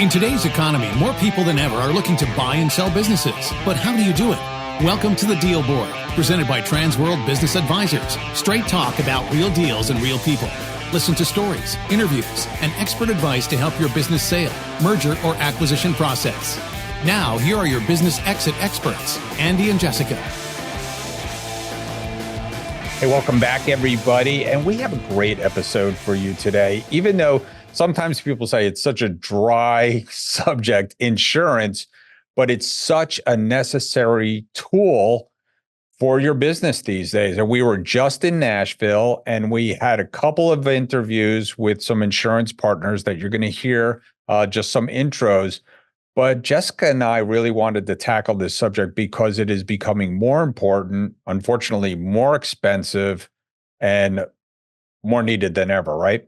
In today's economy, more people than ever are looking to buy and sell businesses. But how do you do it? Welcome to the Deal Board, presented by Transworld Business Advisors. Straight talk about real deals and real people. Listen to stories, interviews, and expert advice to help your business sale, merger, or acquisition process. Now, here are your business exit experts, Andy and Jessica. Hey, welcome back, everybody. And we have a great episode for you today, even though sometimes people say it's such a dry subject, insurance, but it's such a necessary tool for your business these days. And we were just in Nashville and we had a couple of interviews with some insurance partners that you're going to hear, just some intros. But Jessica and I really wanted to tackle this subject because it is becoming more important, unfortunately, more expensive and more needed than ever, right?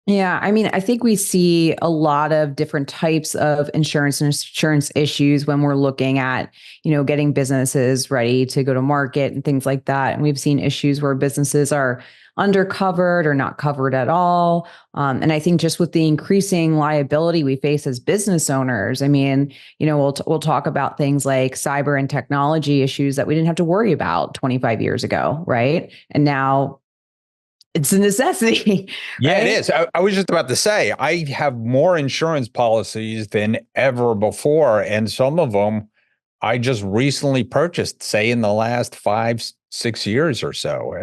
Yeah, I mean, I think we see a lot of different types of insurance and insurance issues when we're looking at, getting businesses ready to go to market and things like that. And we've seen issues where businesses are undercovered or not covered at all. And I think just with the increasing liability we face as business owners, I mean, we'll talk about things like cyber and technology issues that we didn't have to worry about 25 years ago, right? And now it's a necessity. Yeah, right? it is. I was just about to say, I have more insurance policies than ever before. And some of them I just recently purchased, say in the last 5-6 years or so.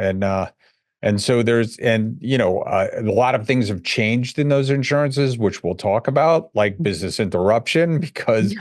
And so a lot of things have changed in those insurances, which we'll talk about, like business interruption, because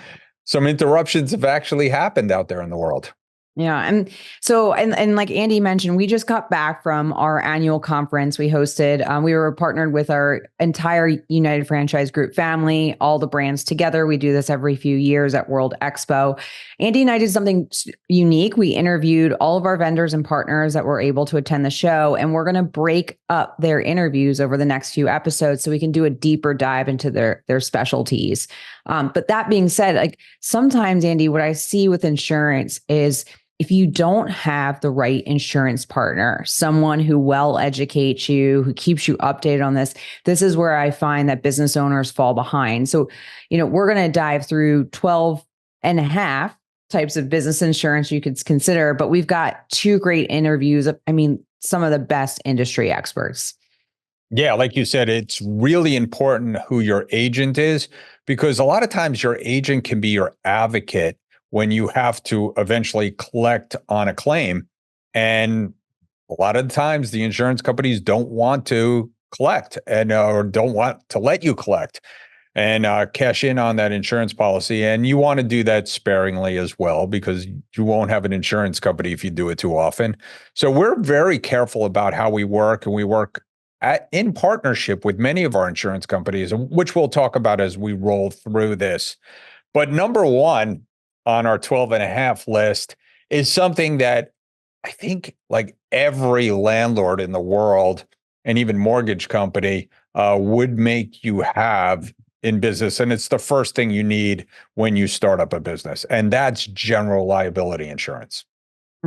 some interruptions have actually happened out there in the world. Yeah. And so, and like Andy mentioned, we just got back from our annual conference we hosted. We were partnered with our entire United Franchise Group family, all the brands together. We do this every few years at World Expo. Andy and I did something unique. We interviewed all of our vendors and partners that were able to attend the show, and we're going to break up their interviews over the next few episodes so we can do a deeper dive into their specialties. But that being said, like sometimes, Andy, what I see with insurance is if you don't have the right insurance partner, someone who well educates you, who keeps you updated on this is where I find that business owners fall behind. So, we're going to dive through 12 and a half types of business insurance you could consider, but we've got two great interviews of, some of the best industry experts. Yeah, like you said, it's really important who your agent is, because a lot of times your agent can be your advocate when you have to eventually collect on a claim. And a lot of the times the insurance companies don't want to collect and or don't want to let you collect and cash in on that insurance policy. And you want to do that sparingly as well, because you won't have an insurance company if you do it too often. So we're very careful about how we work, and we work in partnership with many of our insurance companies, which we'll talk about as we roll through this. But number one on our 12 and a half list is something that I think like every landlord in the world and even mortgage company would make you have in business. And it's the first thing you need when you start up a business. And that's general liability insurance.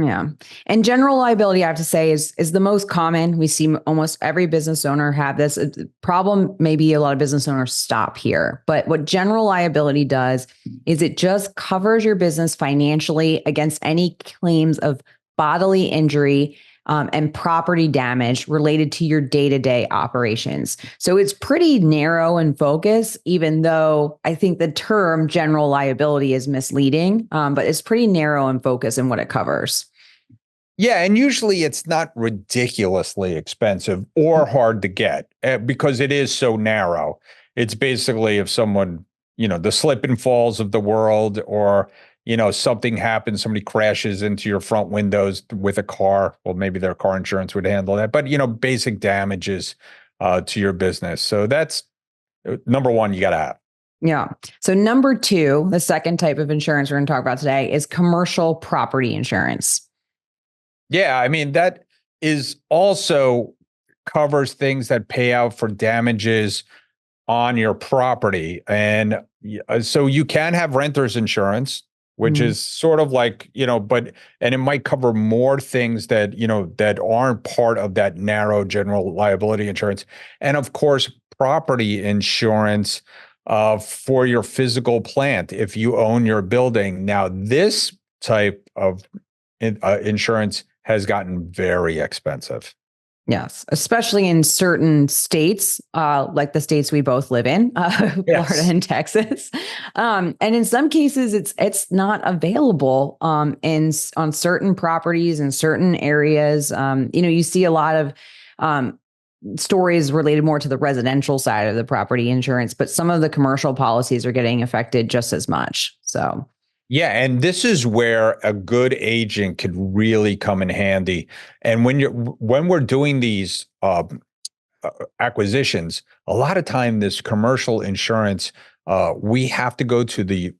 Yeah. And general liability, I have to say, is the most common. We see almost every business owner have this problem. Maybe a lot of business owners stop here. But what general liability does is it just covers your business financially against any claims of bodily injury and property damage related to your day-to-day operations. So it's pretty narrow in focus, even though I think the term general liability is misleading, but it's pretty narrow in focus in what it covers. Yeah, and usually it's not ridiculously expensive or hard to get because it is so narrow. It's basically if someone, the slip and falls of the world, or something happens, somebody crashes into your front windows with a car. Well, maybe their car insurance would handle that, but basic damages to your business. So that's number one you got to have. Yeah. So number two, the second type of insurance we're going to talk about today is commercial property insurance. Yeah, that is also covers things that pay out for damages on your property. And so you can have renter's insurance, which is sort of like, and it might cover more things that, that aren't part of that narrow general liability insurance. And of course, property insurance for your physical plant if you own your building. Now, this type of insurance has gotten very expensive. Yes, especially in certain states, like the states we both live in, Florida and Texas. And in some cases, it's not available on certain properties in certain areas. You see a lot of stories related more to the residential side of the property insurance, but some of the commercial policies are getting affected just as much. So. Yeah, and this is where a good agent could really come in handy. And when we're doing these acquisitions, a lot of time this commercial insurance, we have to go to the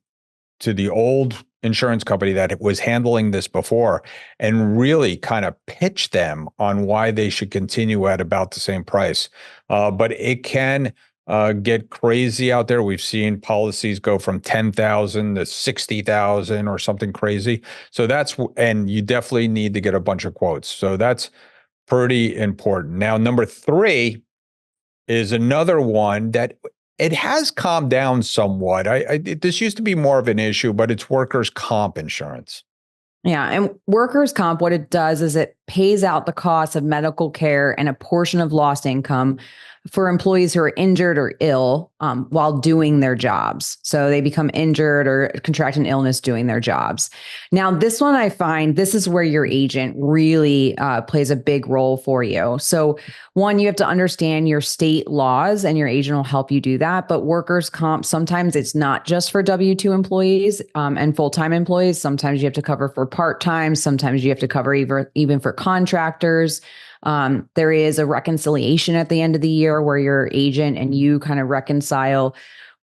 old insurance company that was handling this before and really kind of pitch them on why they should continue at about the same price. But it can get crazy out there. We've seen policies go from 10,000 to 60,000 or something crazy. So and you definitely need to get a bunch of quotes. So that's pretty important. Now, number 3 is another one that it has calmed down somewhat. This used to be more of an issue, but it's workers' comp insurance. Yeah. And workers' comp, what it does is it pays out the cost of medical care and a portion of lost income for employees who are injured or ill while doing their jobs. So they become injured or contract an illness doing their jobs. Now, this one I find this is where your agent really plays a big role for you. So one, you have to understand your state laws and your agent will help you do that. But workers' comp, sometimes it's not just for W-2 employees and full-time employees. Sometimes you have to cover for part-time. Sometimes you have to cover even for contractors. There is a reconciliation at the end of the year where your agent and you kind of reconcile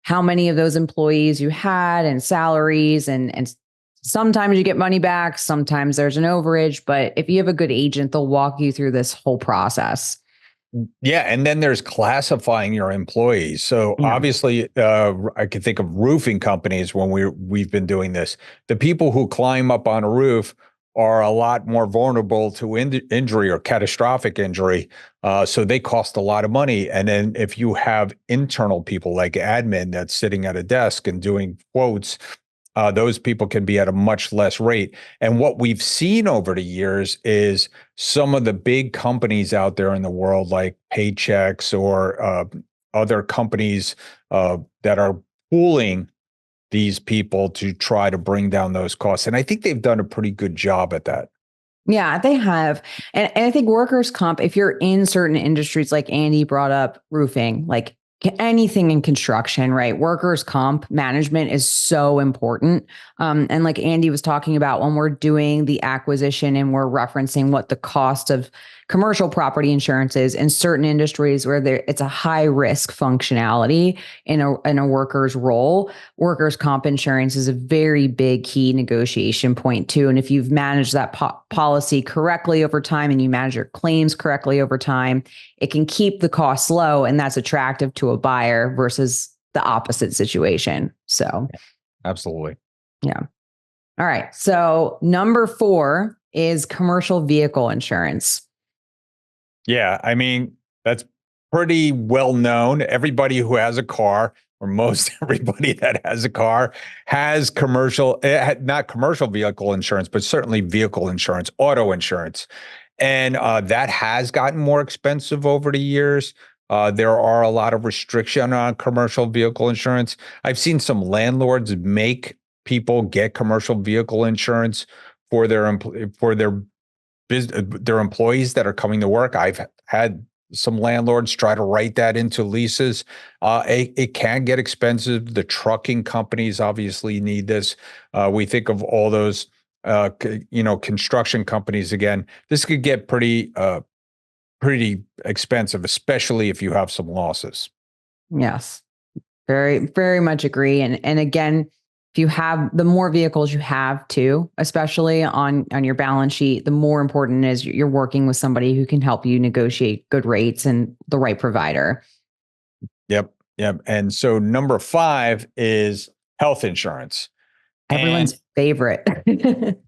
how many of those employees you had and salaries and sometimes you get money back, sometimes there's an overage, but if you have a good agent, they'll walk you through this whole process. Yeah, and then there's classifying your employees. So obviously, I can think of roofing companies when we've been doing this. The people who climb up on a roof are a lot more vulnerable to injury or catastrophic injury. So they cost a lot of money. And then if you have internal people like admin that's sitting at a desk and doing quotes, those people can be at a much less rate. And what we've seen over the years is some of the big companies out there in the world, like Paychex or other companies that are pooling these people to try to bring down those costs. And I think they've done a pretty good job at that. Yeah, they have. And I think workers' comp, if you're in certain industries, like Andy brought up roofing, like anything in construction, right? Workers' comp management is so important. And like Andy was talking about, when we're doing the acquisition and we're referencing what the cost of commercial property insurance is in certain industries where it's a high risk functionality in a worker's role, workers' comp insurance is a very big key negotiation point too. And if you've managed that policy correctly over time and you manage your claims correctly over time, it can keep the costs low, and that's attractive to a buyer versus the opposite situation. So, absolutely. Yeah. All right. So number 4 is commercial vehicle insurance. Yeah, I mean, that's pretty well known. Everybody who has a car, or most everybody that has a car, has not commercial vehicle insurance, but certainly vehicle insurance, auto insurance. And that has gotten more expensive over the years. There are a lot of restriction on commercial vehicle insurance. I've seen some landlords make people get commercial vehicle insurance for their employees that are coming to work. I've had some landlords try to write that into leases. It can get expensive. The trucking companies obviously need this. We think of all those, construction companies. Again, this could get pretty expensive, especially if you have some losses. Yes, very, very much agree. And again, if you have the more vehicles you have too, especially on your balance sheet, the more important is you're working with somebody who can help you negotiate good rates and the right provider. Yep. And so number 5 is health insurance. Everyone's favorite.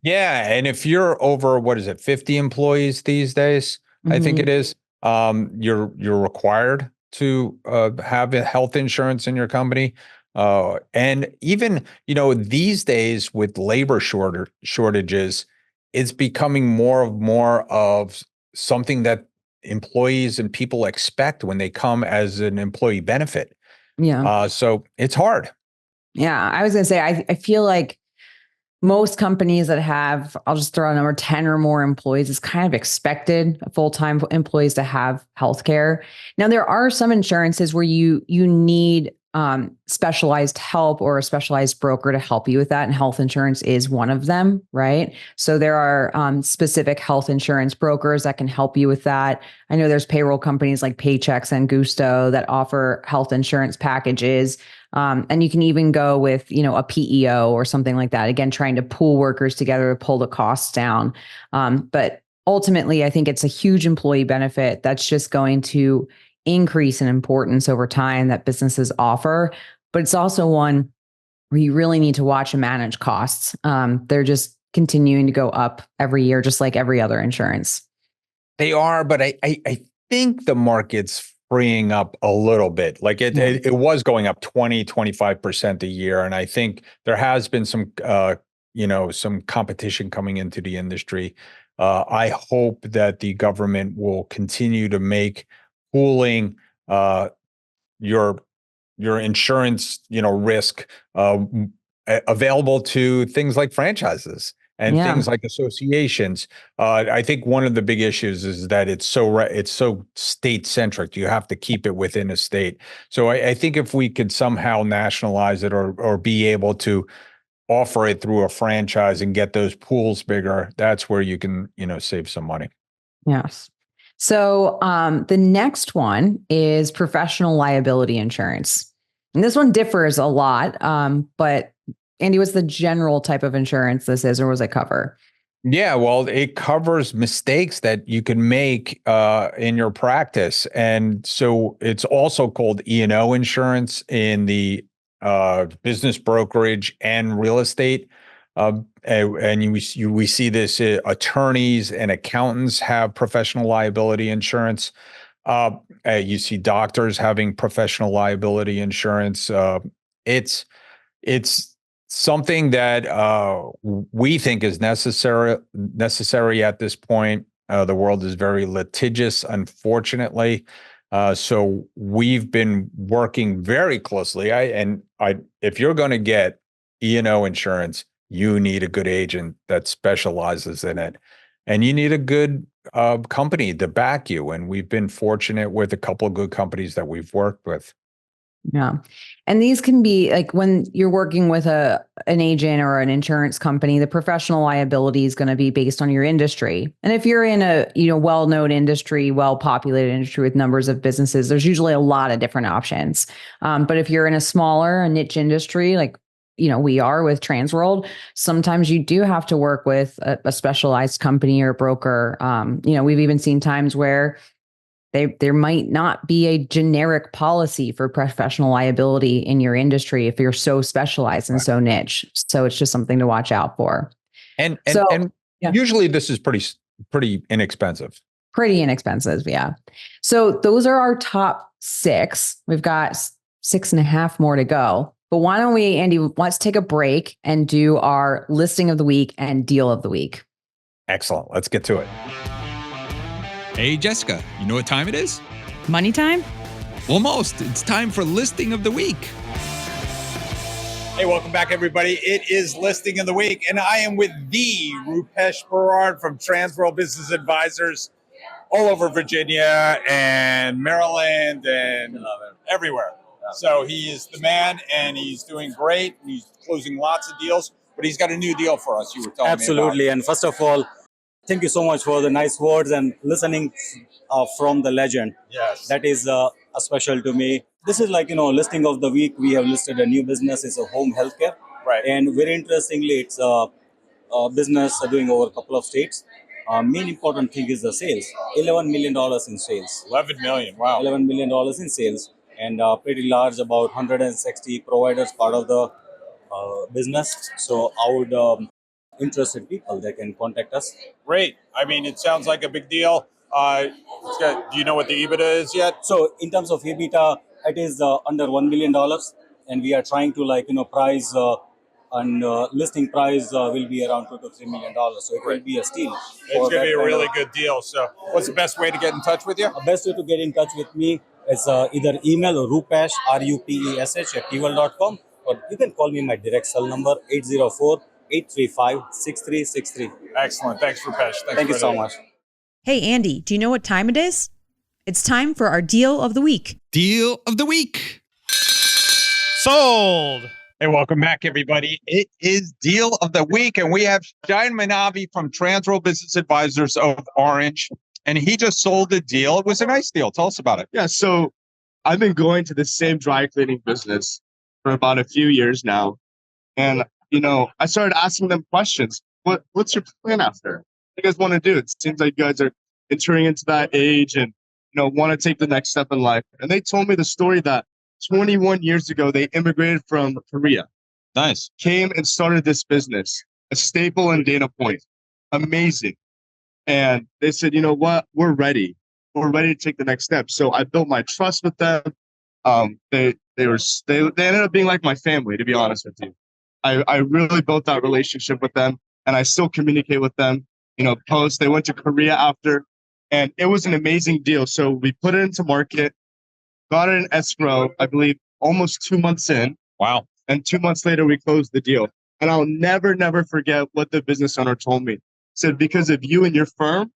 Yeah. And if you're over, 50 employees these days, I think it is, you're required to have a health insurance in your company. And even, these days with labor shortages, it's becoming more of something that employees and people expect when they come as an employee benefit. Yeah. So it's hard. Yeah. I was going to say, I feel like most companies that have, I'll just throw a number, 10 or more employees, it's kind of expected full-time employees to have healthcare. Now, there are some insurances where you need specialized help or a specialized broker to help you with that. And health insurance is one of them, right? So there are specific health insurance brokers that can help you with that. I know there's payroll companies like Paychex and Gusto that offer health insurance packages. And you can even go with, a PEO or something like that. Again, trying to pool workers together to pull the costs down. But ultimately, I think it's a huge employee benefit that's just going to increase in importance over time that businesses offer. But it's also one where you really need to watch and manage costs. They're just continuing to go up every year, just like every other insurance. They are, but I think the market's freeing up a little bit. Like it was going up 25% a year. And I think there has been some competition coming into the industry. I hope that the government will continue to make pooling your insurance, risk available to things like franchises and things like associations. I think one of the big issues is that it's so state centric. You have to keep it within a state. So I think if we could somehow nationalize it or be able to offer it through a franchise and get those pools bigger, that's where you can, save some money. Yes. So the next one is professional liability insurance. And this one differs a lot. But Andy, what's the general type of insurance this is, or was it cover? Yeah, well, it covers mistakes that you can make in your practice. And so it's also called E&O insurance in the business brokerage and real estate. And we see this, attorneys and accountants have professional liability insurance. You see doctors having professional liability insurance. It's something that we think is necessary at this point. The world is very litigious, unfortunately. So we've been working very closely. If you're going to get E&O insurance, you need a good agent that specializes in it, and you need a good company to back you. And we've been fortunate with a couple of good companies that we've worked with. Yeah. And these can be like when you're working with an agent or an insurance company, the professional liability is going to be based on your industry. And if you're in a, well-known industry, well-populated industry with numbers of businesses, there's usually a lot of different options. But if you're in a niche industry, like, we are with Transworld, sometimes you do have to work with a specialized company or broker. We've even seen times where there might not be a generic policy for professional liability in your industry if you're so specialized and so niche. So it's just something to watch out for. And usually this is pretty inexpensive. Pretty inexpensive, yeah. So those are our top 6. We've got 6.5 more to go. But why don't we, Andy, let's take a break and do our listing of the week and deal of the week. Excellent. Let's get to it. Hey, Jessica, you know what time it is? Money time? Almost. It's time for listing of the week. Hey, welcome back, everybody. It is listing of the week, and I am with the Rupesh Berard from Transworld Business Advisors all over Virginia and Maryland and everywhere. So he is the man, and he's doing great. He's closing lots of deals, but he's got a new deal for us. You were telling me about. Absolutely. And first of all, thank you so much for the nice words and listening from the legend. Yes. That is special to me. This is like, listing of the week. We have listed a new business. It's a home healthcare. Right. And very interestingly, it's a business doing over a couple of states. Main important thing is the sales. $11 million in sales. 11 million. Wow. $11 million in sales. And pretty large, about 160 providers part of the business. So I would interested people, they can contact us. Great. I mean, it sounds like a big deal. Do you know what the EBITDA is yet? So in terms of EBITDA, it is under $1 million, and we are trying to price and listing price will be around $2 to $3 million. So it will be a steal. It's going to be a really good deal. So what's the best way to get in touch with you? The best way to get in touch with me is either email or rupesh, rupesh @tworld.com, or you can call me my direct cell number 804-835-6363. Excellent. Thanks, Rupesh. Thank you so much. Hey, Andy, do you know what time it is? It's time for our deal of the week. Deal of the week. Sold. Hey, welcome back, everybody. It is Deal of the Week, and we have Shayan Manavi from Transworld Business Advisors of Orange, and he just sold a deal. It was a nice deal. Tell us about it. Yeah, so I've been going to the same dry cleaning business for about a few years now. And, I started asking them questions. What's your plan after? What do you guys want to do? It seems like you guys are entering into that age and, want to take the next step in life. And they told me the story that 21 years ago, they immigrated from Korea. Nice. Came and started this business, a staple in Dana Point. Amazing. And they said, you know what? We're ready. We're ready to take the next step. So I built my trust with them. They ended up being like my family, to be honest with you. I really built that relationship with them, and I still communicate with them. Post. They went to Korea after, and it was an amazing deal. So we put it into market, got it in escrow, I believe, almost 2 months in. Wow. And 2 months later, we closed the deal. And I'll never forget what the business owner told me. He said, because of you and your firm,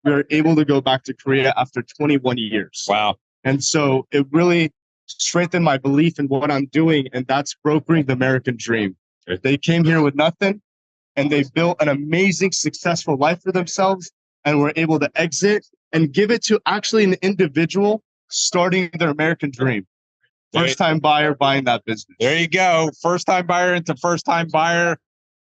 we were able to go back to Korea after 21 years. Wow. And so it really strengthened my belief in what I'm doing, and that's brokering the American dream. They came here with nothing, and they built an amazing, successful life for themselves, and were able to exit and give it to actually an individual starting their American dream. First-time buyer buying that business. There you go. First-time buyer into first-time buyer.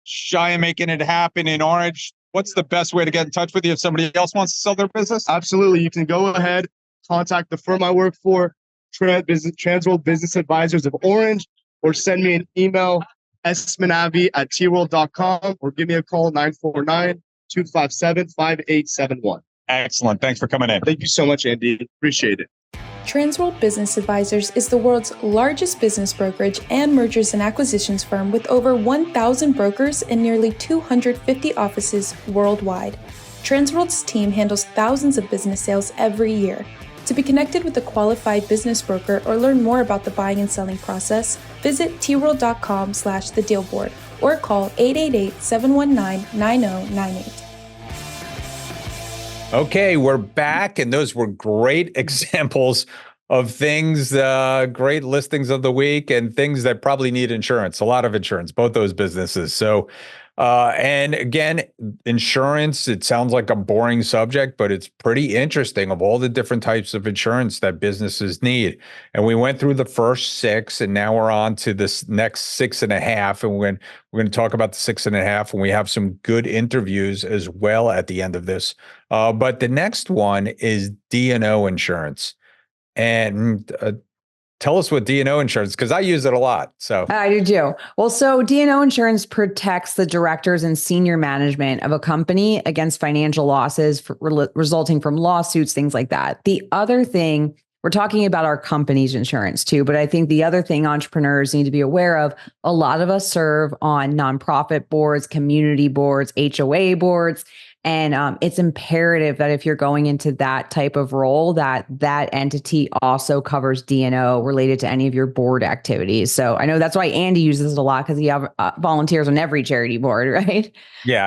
Shayan making it happen in Orange. What's the best way to get in touch with you if somebody else wants to sell their business? Absolutely. You can go ahead, contact the firm I work for, Transworld Business Advisors of Orange, or send me an email, smanavi@tworld.com, or give me a call, 949-257-5871. Excellent. Thanks for coming in. Thank you so much, Andy. Appreciate it. Transworld Business Advisors is the world's largest business brokerage and mergers and acquisitions firm with over 1,000 brokers and nearly 250 offices worldwide. Transworld's team handles thousands of business sales every year. To be connected with a qualified business broker or learn more about the buying and selling process, visit tworld.com/thedealboard or call 888-719-9098. Okay, we're back, and those were great examples of things, great listings of the week, and things that probably need insurance, a lot of insurance, both those businesses. So, and again, insurance, it sounds like a boring subject, but it's pretty interesting of all the different types of insurance that businesses need. And we went through the first 6, and now we're on to this next 6.5. And we're going to talk about the 6.5, and we have some good interviews as well at the end of this. But the next one is D&O insurance. And tell us what D&O insurance, because I use it a lot. So I do too. Well, so D&O insurance protects the directors and senior management of a company against financial losses resulting from lawsuits, things like that. The other thing, we're talking about our company's insurance too, but I think the other thing entrepreneurs need to be aware of, a lot of us serve on nonprofit boards, community boards, HOA boards. And it's imperative that if you're going into that type of role, that entity also covers D&O related to any of your board activities. So I know that's why Andy uses it a lot, because he have volunteers on every charity board, right? yeah,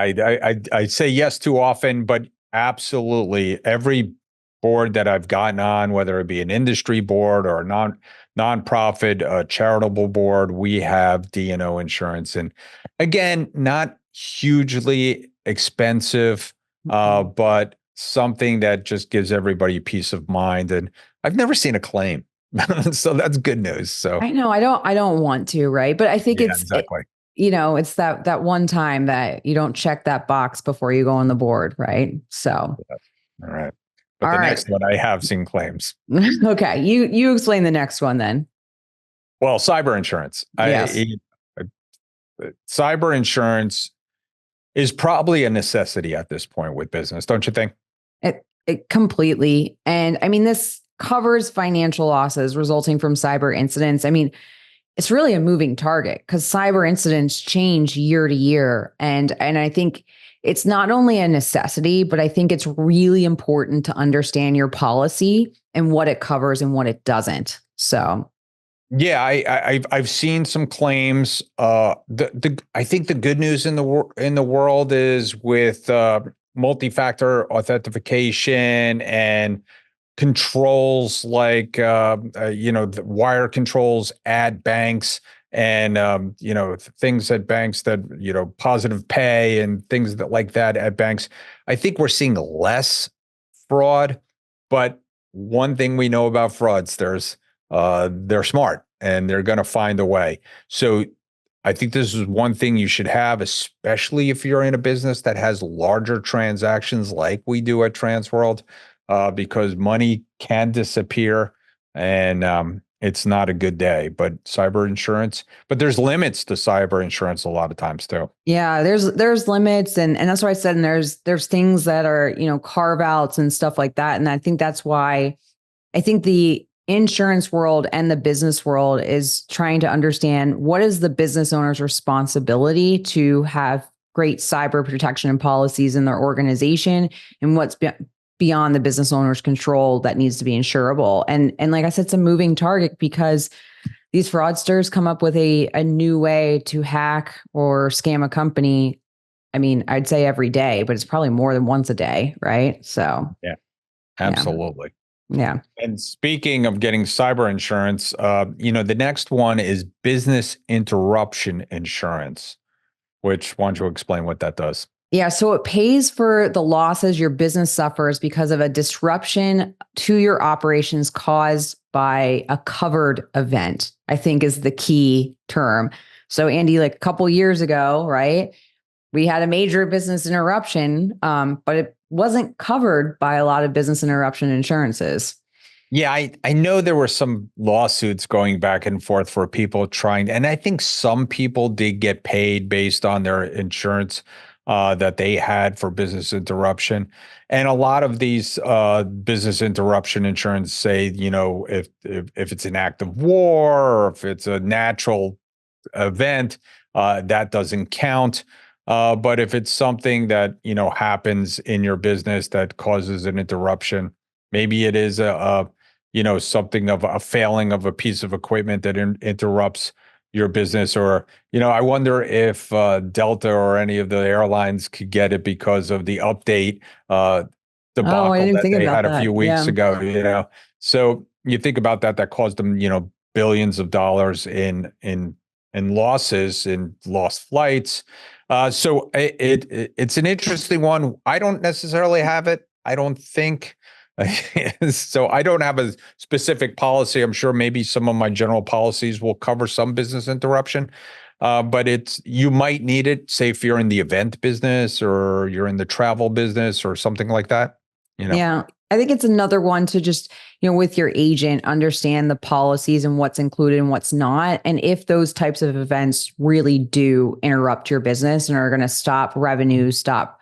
I say yes too often, but absolutely every board that I've gotten on, whether it be an industry board or a nonprofit, charitable board, we have D&O insurance. And again, not hugely expensive, but something that just gives everybody peace of mind. And I've never seen a claim. So that's good news. So I know I don't want to, right? But I think exactly. It's that one time that you don't check that box before you go on the board, right? So all right. But the next one, I have seen claims. Okay. You explain the next one then. Well, cyber insurance. Yes. Cyber insurance is probably a necessity at this point with business, don't you think? Completely. And I mean, this covers financial losses resulting from cyber incidents. I mean, it's really a moving target because cyber incidents change year to year. And I think it's not only a necessity, but I think it's really important to understand your policy and what it covers and what it doesn't. So Yeah, I've seen some claims. I think the good news in the world is with multi-factor authentication and controls like the wire controls at banks and things at banks that positive pay and things that like that at banks. I think we're seeing less fraud, but one thing we know about fraudsters, they're smart and they're going to find a way. So I think this is one thing you should have, especially if you're in a business that has larger transactions like we do at Transworld, because money can disappear and it's not a good day. But cyber insurance, but there's limits to cyber insurance a lot of times too. yeah, there's limits and that's why I said, and there's things that are, carve outs and stuff like that. And I think that's why I think the insurance world and the business world is trying to understand what is the business owner's responsibility to have great cyber protection and policies in their organization and what's beyond the business owner's control that needs to be insurable. And like I said, it's a moving target because these fraudsters come up with a new way to hack or scam a company. I mean, I'd say every day, but it's probably more than once a day, right? So yeah, absolutely. Yeah. And speaking of getting cyber insurance, the next one is business interruption insurance, which why don't you explain what that does? Yeah. So it pays for the losses your business suffers because of a disruption to your operations caused by a covered event, I think is the key term. So Andy, like a couple years ago, right, we had a major business interruption, but it wasn't covered by a lot of business interruption insurances. Yeah, I know there were some lawsuits going back and forth for people trying, and I think some people did get paid based on their insurance that they had for business interruption. And a lot of these business interruption insurance say, if it's an act of war or if it's a natural event, that doesn't count. But if it's something that, happens in your business that causes an interruption, maybe it is something of a failing of a piece of equipment that interrupts your business, or, I wonder if Delta or any of the airlines could get it because of the update debacle that they had a few weeks ago, So you think about that caused them, billions of dollars in losses and lost flights. So it's an interesting one. I don't necessarily have it. I don't think. So I don't have a specific policy. I'm sure maybe some of my general policies will cover some business interruption, but you might need it, say if you're in the event business or you're in the travel business or something like that. Yeah, I think it's another one to just, with your agent, understand the policies and what's included and what's not. And if those types of events really do interrupt your business and are going to stop revenue, stop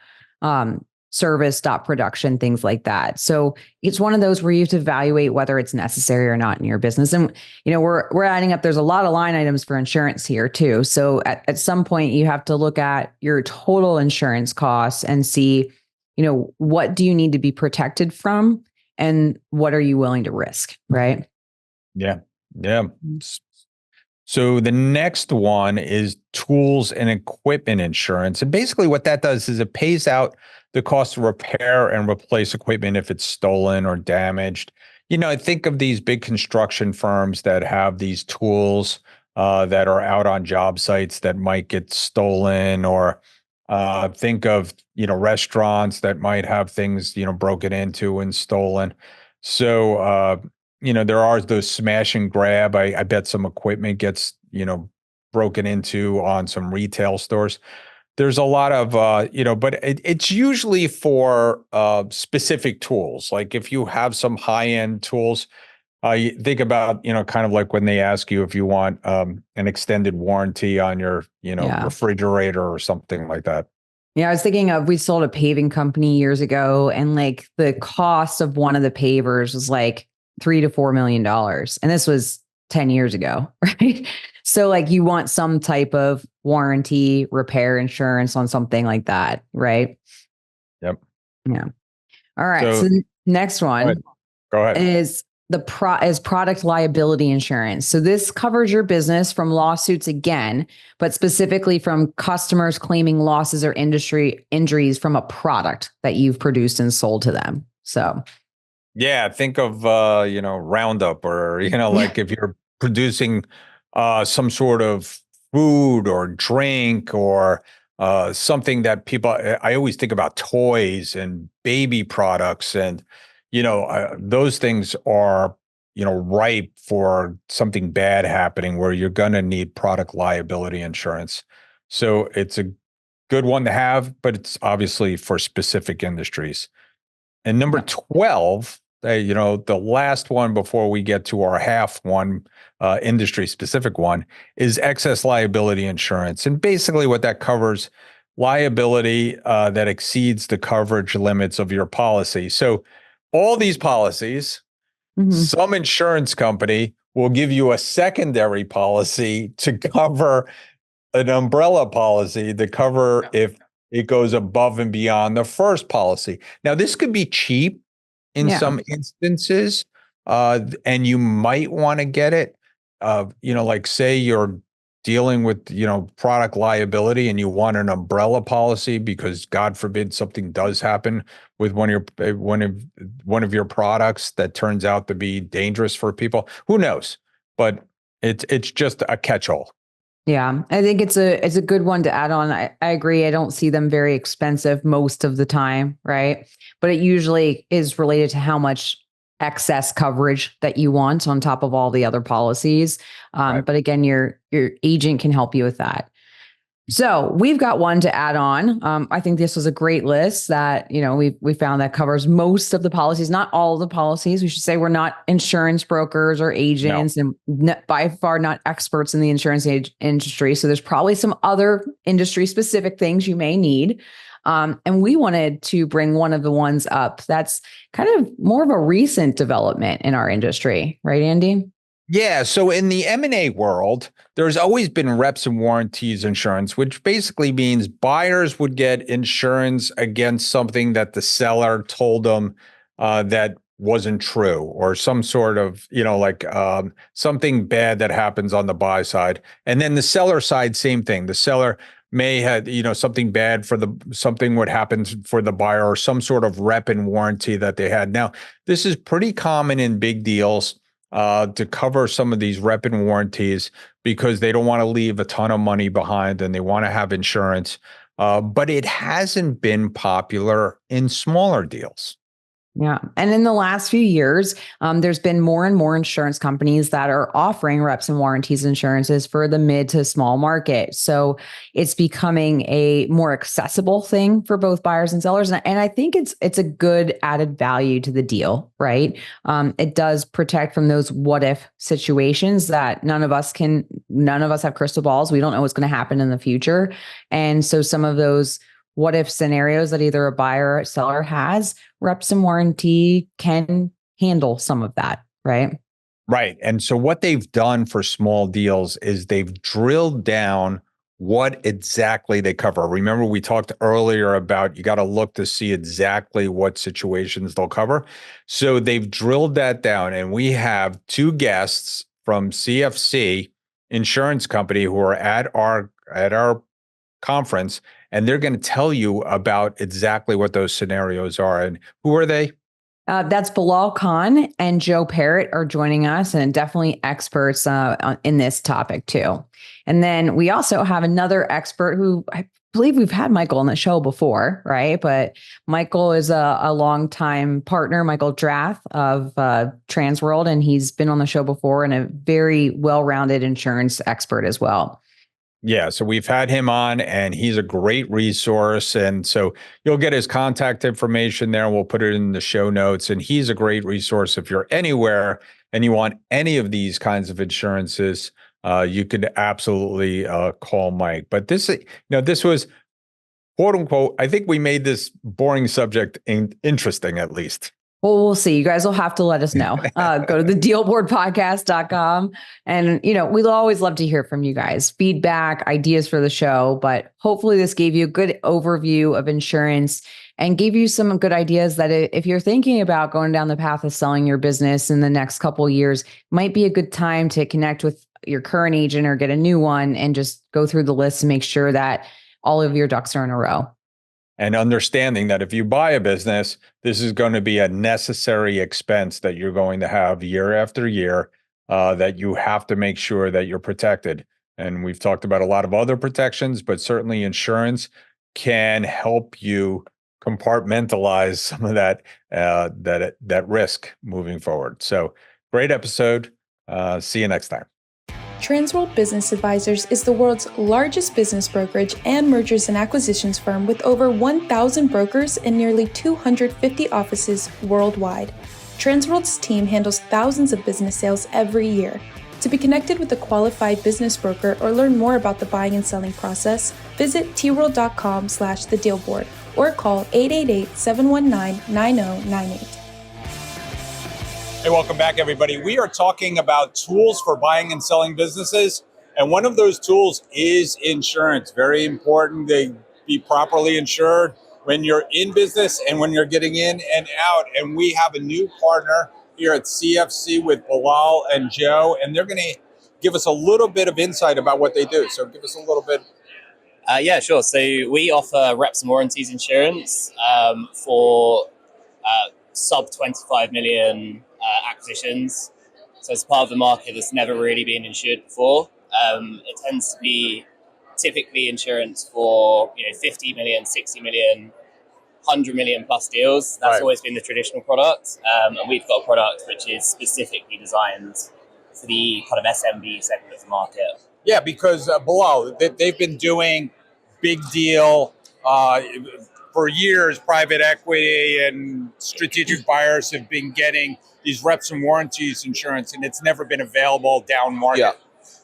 service, stop production, things like that. So it's one of those where you have to evaluate whether it's necessary or not in your business. And, we're adding up, there's a lot of line items for insurance here too. So at some point you have to look at your total insurance costs and see, what do you need to be protected from and what are you willing to risk? Right. Yeah. Yeah. So the next one is tools and equipment insurance. And basically what that does is it pays out the cost to repair and replace equipment if it's stolen or damaged. Think of these big construction firms that have these tools that are out on job sites that might get stolen, or think of, restaurants that might have things, broken into and stolen. So, there are those smash and grab. I bet some equipment gets, broken into on some retail stores. There's a lot of, but it's usually for specific tools. Like if you have some high-end tools, you think about, kind of like when they ask you if you want an extended warranty on your, refrigerator or something like that. Yeah, I was thinking of we sold a paving company years ago, and like the cost of one of the pavers was like $3 to $4 million, and this was 10 years ago, right? So like you want some type of warranty, repair insurance on something like that, right? Yep. Yeah. All right. So So next go ahead. one Go ahead. is product liability insurance. So this covers your business from lawsuits again, but specifically from customers claiming losses or industry injuries from a product that you've produced and sold to them. So Yeah, think of Roundup, or like if you're producing some sort of food or drink, or something that people. I always think about toys and baby products, and those things are ripe for something bad happening where you're going to need product liability insurance. So it's a good one to have, but it's obviously for specific industries. And number 12, the last one before we get to our half one, industry specific one, is excess liability insurance. And basically what that covers, liability that exceeds the coverage limits of your policy. So all these policies, some insurance company will give you a secondary policy to cover an umbrella policy to cover if it goes above and beyond the first policy. Now, this could be cheap in yeah. some instances, and you might want to get it. Like say you're dealing with product liability and you want an umbrella policy because God forbid something does happen with one of your products that turns out to be dangerous for people. Who knows? But it's just a catch-all. Yeah, I think it's a good one to add on. I agree. I don't see them very expensive most of the time, right? But it usually is related to how much excess coverage that you want on top of all the other policies. Right. But again, your agent can help you with that. So we've got one to add on. I think this was a great list that we found that covers most of the policies, not all of the policies. We should say we're not insurance brokers or agents, and by far not experts in the insurance industry. So there's probably some other industry specific things you may need. And we wanted to bring one of the ones up that's kind of more of a recent development in our industry, right, Andy? Yeah. So in the M&A world, there's always been reps and warranties insurance, which basically means buyers would get insurance against something that the seller told them that wasn't true, or some sort of, something bad that happens on the buy side. And then the seller side, same thing. The seller may have, something bad something would happen for the buyer, or some sort of rep and warranty that they had. Now, this is pretty common in big deals, to cover some of these rep and warranties, because they don't want to leave a ton of money behind and they want to have insurance. But it hasn't been popular in smaller deals. Yeah. And in the last few years, there's been more and more insurance companies that are offering reps and warranties insurances for the mid to small market. So it's becoming a more accessible thing for both buyers and sellers. And I think it's a good added value to the deal, right? It does protect from those what if situations that none of us have crystal balls. We don't know what's going to happen in the future. And so some of those what if scenarios that either a buyer or a seller has, reps and warranty can handle some of that, right? Right. And so what they've done for small deals is they've drilled down what exactly they cover. Remember, we talked earlier about you got to look to see exactly what situations they'll cover. So they've drilled that down, and we have two guests from CFC Insurance Company who are at our conference, and they're going to tell you about exactly what those scenarios are. And who are they? That's Bilal Khan and Joe Parrott are joining us, and definitely experts in this topic too. And then we also have another expert who I believe we've had Michael on the show before, right? But Michael is a longtime partner, Michael Drath of Transworld, and he's been on the show before and a very well-rounded insurance expert as well. Yeah, so we've had him on, and he's a great resource. And so you'll get his contact information there, and we'll put it in the show notes. And he's a great resource if you're anywhere and you want any of these kinds of insurances. You could absolutely call Mike. But this was quote unquote, I think we made this boring subject interesting at least. Well, we'll see. You guys will have to let us know. Go to the dealboardpodcast.com. And, we'll always love to hear from you guys, feedback, ideas for the show. But hopefully this gave you a good overview of insurance and gave you some good ideas that if you're thinking about going down the path of selling your business in the next couple of years, might be a good time to connect with your current agent or get a new one and just go through the list and make sure that all of your ducks are in a row. And understanding that if you buy a business, this is going to be a necessary expense that you're going to have year after year, that you have to make sure that you're protected. And we've talked about a lot of other protections, but certainly insurance can help you compartmentalize some of that risk moving forward. So great episode. See you next time. Transworld Business Advisors is the world's largest business brokerage and mergers and acquisitions firm with over 1,000 brokers and nearly 250 offices worldwide. Transworld's team handles thousands of business sales every year. To be connected with a qualified business broker or learn more about the buying and selling process, visit tworld.com/thedealboard or call 888-719-9098. Hey, welcome back, everybody. We are talking about tools for buying and selling businesses. And one of those tools is insurance. Very important. They be properly insured when you're in business and when you're getting in and out. And we have a new partner here at CFC with Bilal and Joe, and they're going to give us a little bit of insight about what they do. So give us a little bit. Yeah, sure. So we offer reps and warranties insurance for sub 25 million acquisitions. So it's part of the market that's never really been insured before. It tends to be typically insurance for 50 million, 60 million, 100 million plus deals. That's always been the traditional product. And we've got a product which is specifically designed for the kind of SMB segment of the market. Yeah, because Bilal, they've been doing big deal for years. Private equity and strategic buyers have been getting these reps and warranties insurance, and it's never been available down market.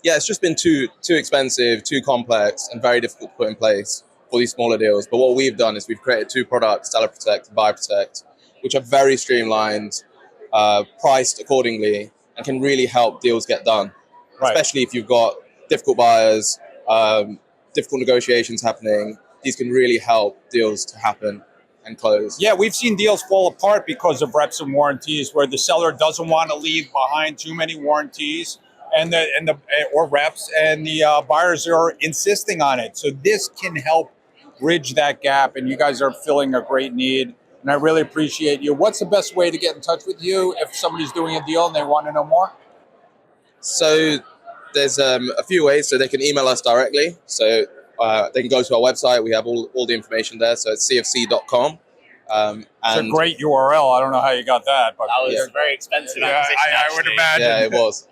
Yeah, it's just been too expensive, too complex, and very difficult to put in place for these smaller deals. But what we've done is we've created two products, Seller Protect and Buyer Protect, which are very streamlined, priced accordingly, and can really help deals get done. Especially if you've got difficult buyers, difficult negotiations happening. These can really help deals to happen and close. Yeah, we've seen deals fall apart because of reps and warranties, where the seller doesn't want to leave behind too many warranties or reps, and the buyers are insisting on it. So this can help bridge that gap, and you guys are filling a great need. And I really appreciate you. What's the best way to get in touch with you if somebody's doing a deal and they want to know more? So there's a few ways. So they can email us directly. So they can go to our website. We have all the information there. So it's cfc.com. It's a great URL. I don't know how you got that, but that was very expensive. I would imagine. Yeah, it was.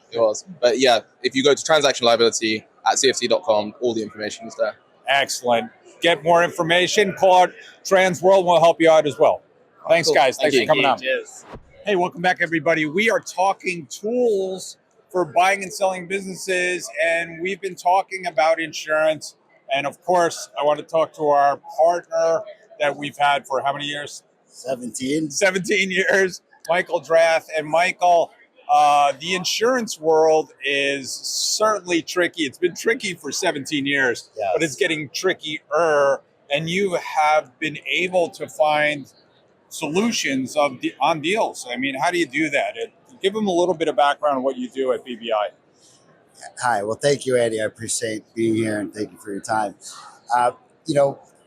But yeah, if you go to transaction liability at cfc.com, all the information is there. Excellent. Get more information. Call out Transworld. We'll help you out as well. Thanks, cool. Guys. Thanks for coming on. Cheers. Hey, welcome back, everybody. We are talking tools for buying and selling businesses, and we've been talking about insurance. And of course, I want to talk to our partner that we've had for how many years? 17 years, Michael Drath. And Michael, the insurance world is certainly tricky. It's been tricky for 17 years, yes, but it's getting trickier. And you have been able to find solutions on deals. I mean, how do you do that? Give them a little bit of background on what you do at BBI. Hi. Well, thank you, Andy. I appreciate being here, and thank you for your time.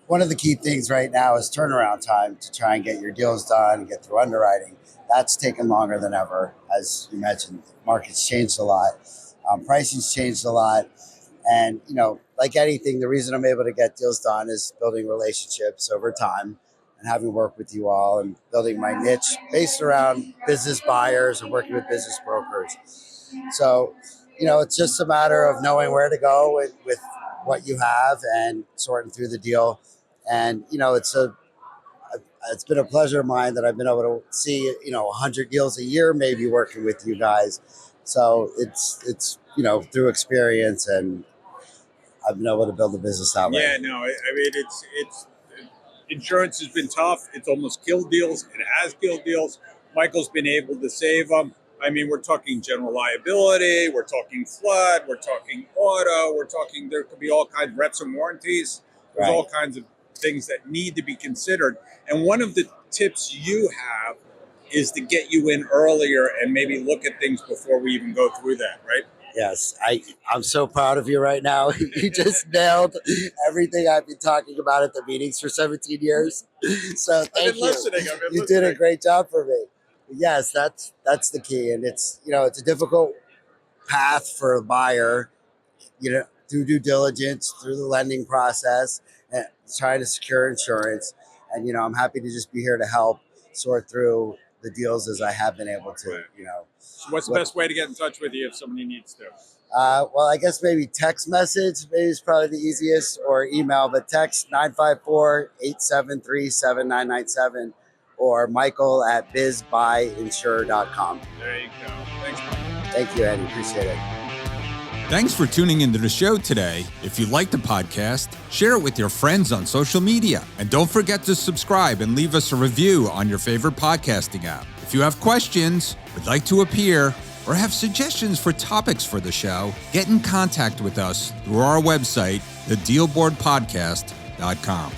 One of the key things right now is turnaround time to try and get your deals done and get through underwriting. That's taken longer than ever. As you mentioned, the market's changed a lot. Pricing's changed a lot. And, like anything, the reason I'm able to get deals done is building relationships over time and having worked with you all and building my niche based around business buyers and working with business brokers. So, it's just a matter of knowing where to go with what you have and sorting through the deal. And, it's been a pleasure of mine that I've been able to see, 100 deals a year, maybe working with you guys. So it's through experience, and I've been able to build a business that way. Yeah, no, I mean, it's insurance has been tough. It's almost killed deals. It has killed deals. Michael's been able to save them. I mean, we're talking general liability, we're talking flood, we're talking auto, we're talking, there could be all kinds of reps and warranties. There's all kinds of things that need to be considered. And one of the tips you have is to get you in earlier and maybe look at things before we even go through that, right? Yes, I'm so proud of you right now. You just nailed everything I've been talking about at the meetings for 17 years. So thank you. You did a great job for me. Yes, that's the key. And it's, it's a difficult path for a buyer, through due diligence, through the lending process, and trying to secure insurance. And, I'm happy to just be here to help sort through the deals as I have been able to, So what's the best way to get in touch with you if somebody needs to? Well, I guess maybe text message maybe is probably the easiest, or email, but text 954-873-7997 or michael@bizbuyinsured.com. There you go. Thanks, Michael. Thank you, Andy. Appreciate it. Thanks for tuning into the show today. If you like the podcast, share it with your friends on social media. And don't forget to subscribe and leave us a review on your favorite podcasting app. If you have questions, would like to appear, or have suggestions for topics for the show, get in contact with us through our website, thedealboardpodcast.com.